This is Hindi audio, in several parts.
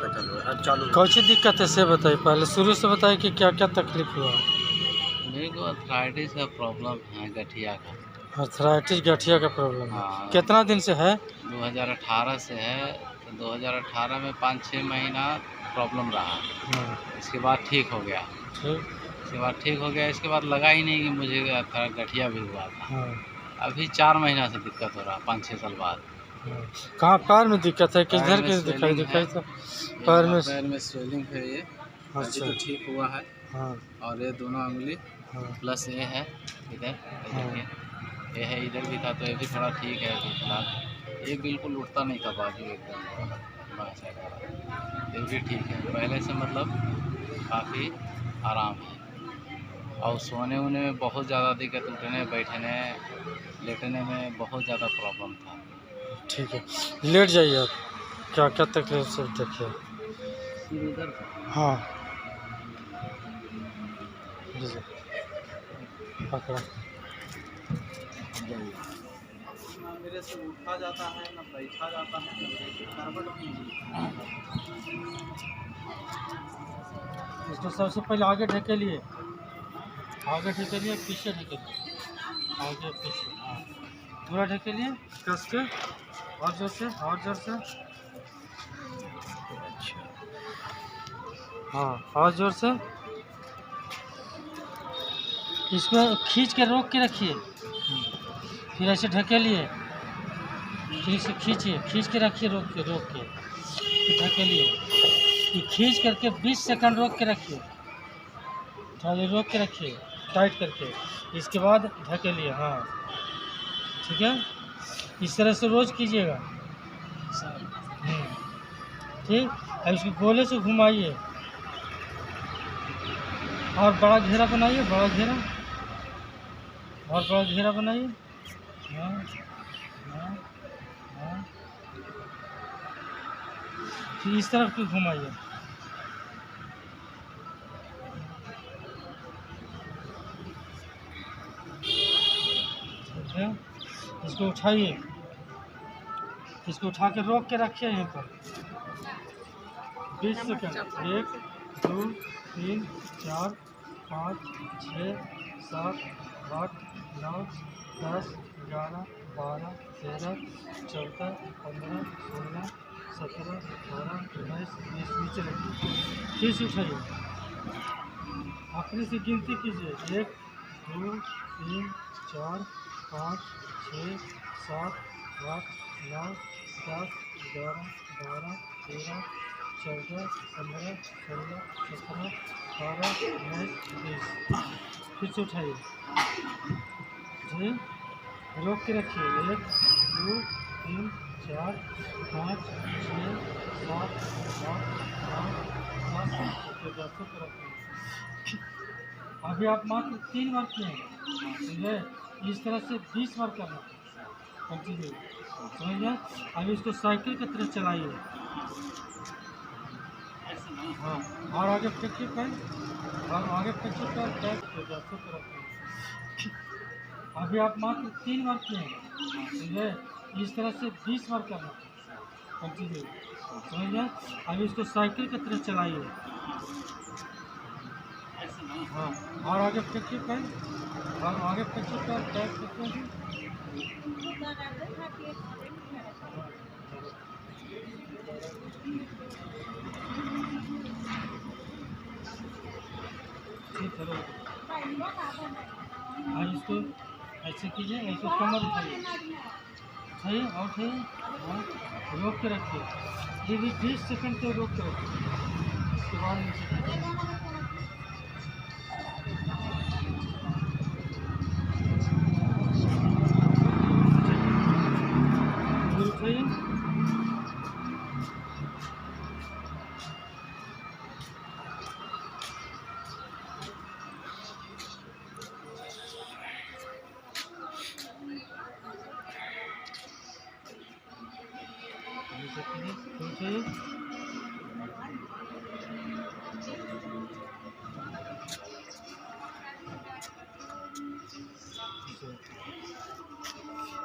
दिक्कत चालू है, अब चालू है। कौन सी दिक्कत है से बताइए, पहले शुरू से बताइए कि क्या क्या तकलीफ हुआ। मेरे को अर्थराइटिस का प्रॉब्लम है, गठिया का। अर्थराइटिस गठिया का प्रॉब्लम है, हाँ, कितना दिन से है? 2018 से है। तो 2018 में 5-6 महीना प्रॉब्लम रहा। इसके बाद ठीक हो गया। ठीक। इसके बाद ठीक हो गया, इसके बाद लगा ही नहीं कि मुझे गठिया भी हुआ था। हाँ। अभी 4 महीना से दिक्कत हो रहा, 5-6 साल बाद। कहाँ पैर में दिक्कत है, किधर पैर में किधर दिखाई swelling दिखाई है। तो पैर में स्वेलिंग है ये। अभी अच्छा। तो ठीक हुआ है। हाँ और ये दोनों उंगली हाँ प्लस ये है इधर, हाँ। ये है इधर भी था, तो ये भी थोड़ा ठीक है अभी फिलहाल। ये बिल्कुल उठता नहीं था बाजू एकदम बाएं साइड वाला, ये भी ठीक है पहले से, मतलब काफ़ी आराम है। और सोने वोने में बहुत ज़्यादा दिक्कत, उठने बैठने लेटने में बहुत ज़्यादा प्रॉब्लम था। ठीक है, लेट जाइए आप, क्या क्या तकलीफ से देखिए। फिर उधर हाँ जी जी, पकड़ा। मेरे से उठा जाता है, ना बैठा जाता है, इसको सबसे पहले आगे ढकेलिए, आगे ढकेलिए, पीछे ढकेलिए, आगे पीछे। हाँ, पूरा ढकेलिए कस के, और जोर से, और जोर से। अच्छा, हाँ और जोर से। इसको खींच के रोक के रखिए, फिर ऐसे ढकेलिए, फिर इसे खींचिए, खींच के रखिए, रोक के फिर ढकेलिए। ये खींच करके 20 सेकंड रोक के रखिए, थोड़ा देर रोक के रखिए टाइट करके, इसके बाद ढकेलिए। हाँ ठीक है, इस तरह से रोज़ कीजिएगा। ठीक, अब इसको गोले से घुमाइए और बड़ा घेरा बनाइए, बड़ा घेरा, और बड़ा घेरा बनाइए। हाँ हाँ हाँ, फिर इस तरफ भी घुमाइए। ठीक है, इसको उठाइए, इसको उठा के रोक के रखिए यहीं पर 20 सेकंड। 1 2 3 4 5 6 7 8 9 10 11 12 13 14 15 16 17 18 19 20 नीचे रखिए, फिर से उठाइए, अपने से गिनती कीजिए। 1 2 3 4 5 6 7 8 9 10 11 12 13 14 15 16 17 18 19 20, फिर से उठाइए जी, रोक के रखिए। 1 2 3 4 5 6 7 8 9 10 10 रखिए। अभी आप मात्र 3 बार किए हैं, ठीक है, इस तरह से 20 बार करना कंटिन्यू, समझ गया। अभी इसको साइकिल की तरह चलाइए। हाँ, और आगे फेंकिए पैर, और आगे फेंकिए पैर, अभी आप मात्र 3 बार किए हैं, ठीक है, इस तरह से 20 बार करना कंटिन्यू, समझ गया। अभी इसको साइकिल की तरह चलाइए। हाँ, और आगे फेंकिए पैर, और आगे फेंकिए पैर, फेंकिए। ठीक है, और इसको ऐसे कीजिए, ऐसे कमर उठाइए, उठाइए और उठाइए। हाँ, रोक के रखिए, ये भी 20 सेकंड तक रोक के रखिए, उसके बाद नीचे उठाइए।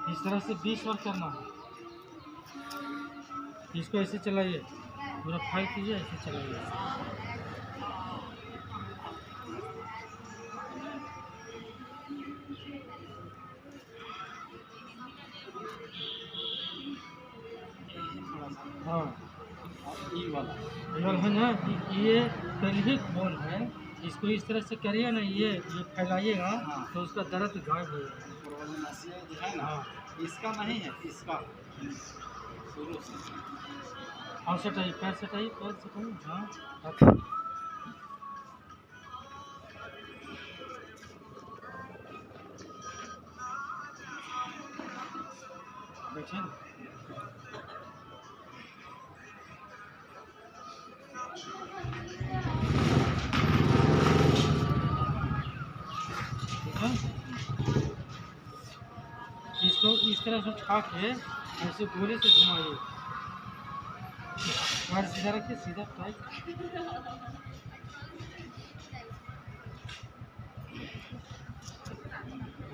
इस तरह से 20 बार करना है। इसको ऐसे चलाइए, पूरा फ्राई कीजिए, ऐसे चलाइए। हाँ, ये वाला रोल है ना, ये पेल्विक बोन है। इसको इस तरह से करिए ना, ये फैलाइएगा हाँ। तो उसका दर्द गायब हो जाएगा। नसिया जो है ना, हाँ, इसका नहीं है, इसका शुरू से और सटाइए, पैर सटाइए, पैर सटाइए। हाँ, अब बैठिए ना। ठीक है? इसको इस तरह से उठा के ऐसे गोले से घुमाइए। पैर सीधा रखिए, सीधा टाइट।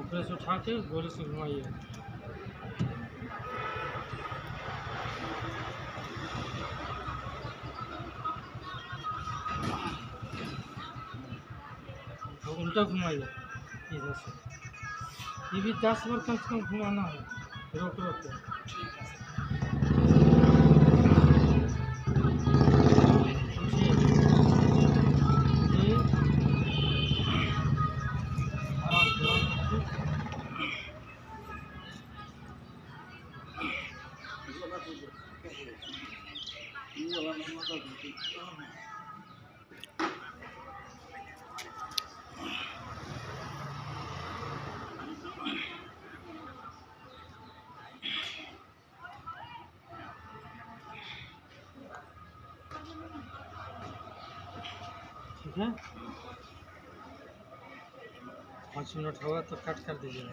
ऊपर से उठा के गोले से घुमाइए। और उल्टा घुमाइए इधर से। ये भी 10 बार कम से कम घुमाना है, रोक रोक के। उठिए। ये आराम से, आराम से। ये वाला नंबर का भी ठीक है, 5 मिनट होगा तो कट कर दीजिएगा।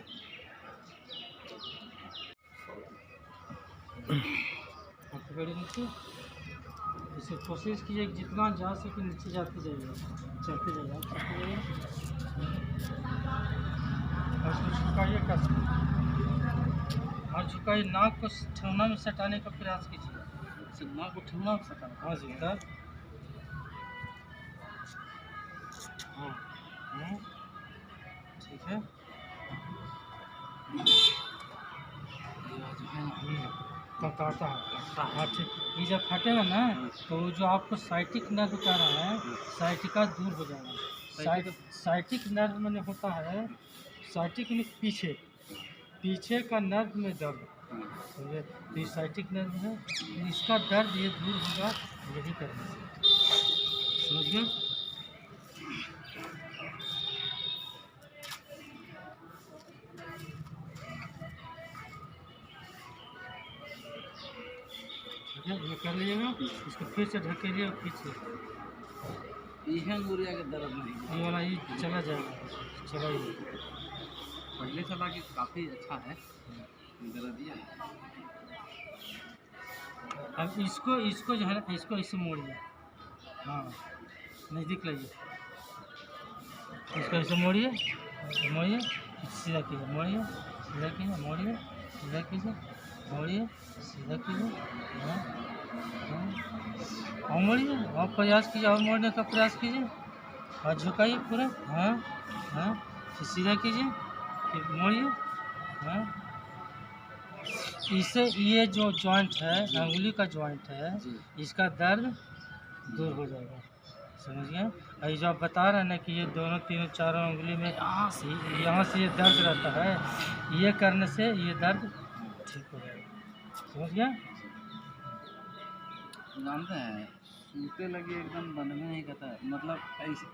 आप पकड़िए नीचे। इसे कोशिश कीजिए कि जितना जा सके नीचे जाते जाइए, चलते जाइए, आप चलते जाइए। और इसको झुकाइए, कस और झुकाइए। नाक को ठेहुना में सटाने का प्रयास कीजिए। नाक को ठेहुना में सटाना। हाँ जी, इधर। हाँ, ठीक है। कटाता है। हाँ, ठीक। ये जब फटेगा ना तो जो आपको साइटिक नर्व कह रहा है, साइटिका दूर हो जाएगा। साइटिक नर्व में होता है, साइटिक में पीछे, पीछे का नर्व में दर्द, समझे? तो ये साइटिक नर्व है, इसका दर्द ये दूर होगा यही करने से, समझ गए? ठीक है, ये कर लीजिएगा। इसको फिर से ढकेलिए और पीछे। ये अंगूरिया के दर्द नहीं, ये वाला ये चला जाएगा, चलाइए। पहले चला कि काफ़ी अच्छा है, दर्द दिया है। अब इसको जो है ना, इसको इसे मोड़िए। हाँ, नज़दीक लाइए। इसको ऐसे मोड़िए, मोड़िए, सीधा कीजिए, मोड़िए, सीधा कीजिए, मोड़िए, सीधा कीजिए, मोड़िए, सीधा कीजिए। हाँ, हाँ, और मोड़िए, और प्रयास कीजिए, और मोड़ने का प्रयास कीजिए, और झुकाइए पूरा। हाँ, हाँ, फिर सीधा कीजिए, फिर मोड़िए। हाँ, इससे ये जो जॉइंट है, अंगुली का जॉइंट है, इसका दर्द दूर हो जाएगा, समझ गए? और ये जो आप बता रहे हैं ना कि ये दोनों तीनों चारों उंगली में यहाँ से ये दर्द रहता है, ये करने से ये दर्द ठीक हो जाएगा, समझ गए? जानते हैं, सूते लगे एकदम बंद में नहीं करता, मतलब ऐसे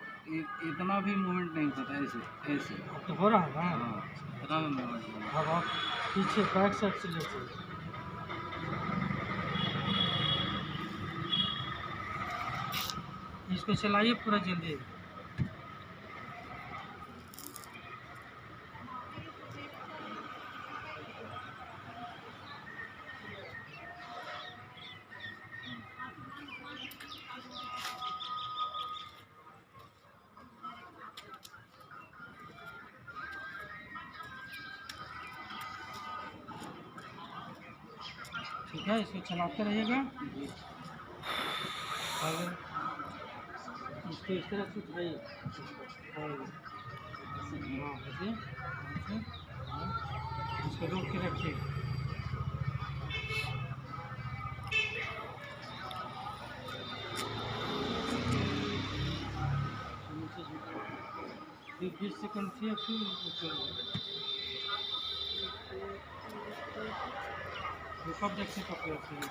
इतना भी मूवमेंट नहीं करता, ऐसे ऐसे। अब तो हो रहा है ना। हाँ, इतना भी मूवमेंट नहीं। अब आप पीछे बैक साइड से लेते, इसको चलाइए पूरा जल्दी। ठीक है, इसको चलाते रहिएगा। इसको इस तरह से उठाइए। हाँ, ऐसे, ऐसे, हाँ, इसको रोक के रखिए। नीचे झुकिए। फिर 20 सेकंड फिर ऊपर। वो कब देख से पकड़े फिर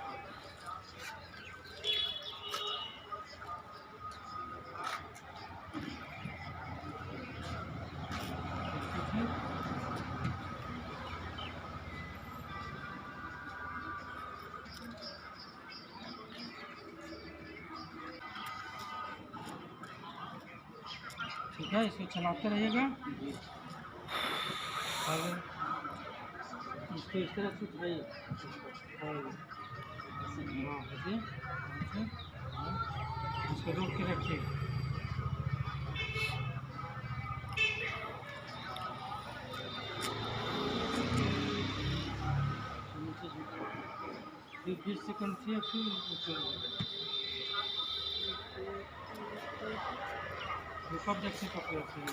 ठीक है, इसको चलाते रहिएगा। और इसको इस तरह से उठाइए। हाँ, ऐसे, ऐसे, हाँ, इसको रोक के रखिए। नीचे झुकिए। फिर 20 सेकंड फिर ऊपर। वो कब देख से पकड़े फिर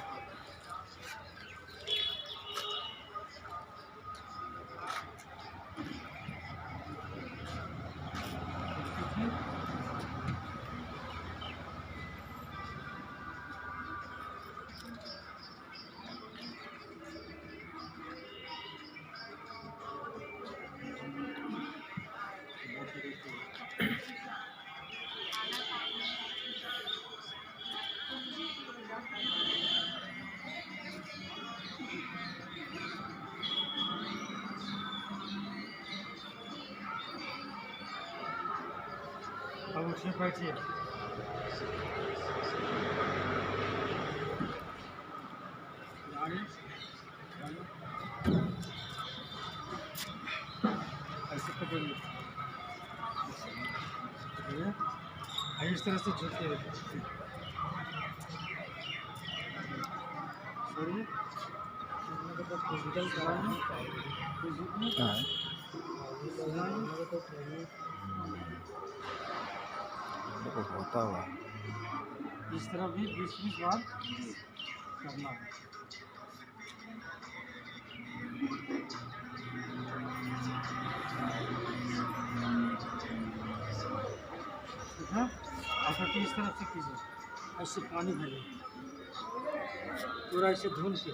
अब उठिए, बैठिए। ऐसे पकड़िए। इस तरह से झुकिए। सॉरी, फिजिकल कराना। होता हुआ इस तरह भी 20-20 बार करना है। ठीक है, अब इस तरह से कीजिए। ऐसे पानी भरिए, पूरा ऐसे धुल के।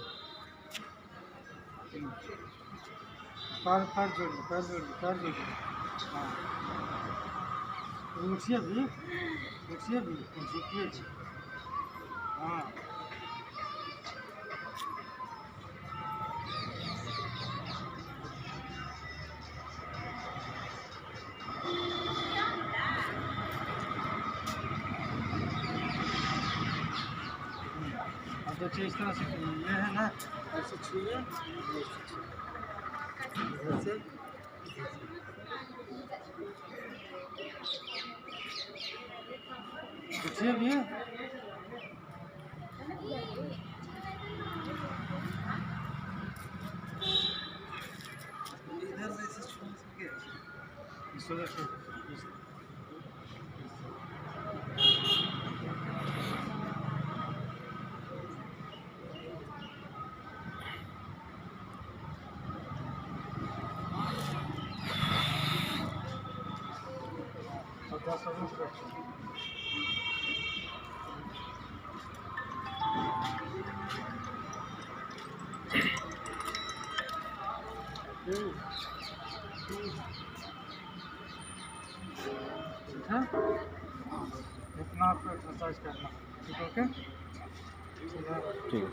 पैर पैर जोड़िए, पैर जोड़िए, पैर जोड़िए। हाँ, उठिए भी, उठिए भी, झुकिए भी। हाँ, अब देखिए इस तरह से ये है ना, ऐसे छूइए, ऐसे उठिए भी। इधर से ऐसे छू सके, इसको देखिए। अब 10 सेकंड रखिए। ठीक है, इतना आपको एक्सरसाइज करना। ठीक, ओके। ठीक है।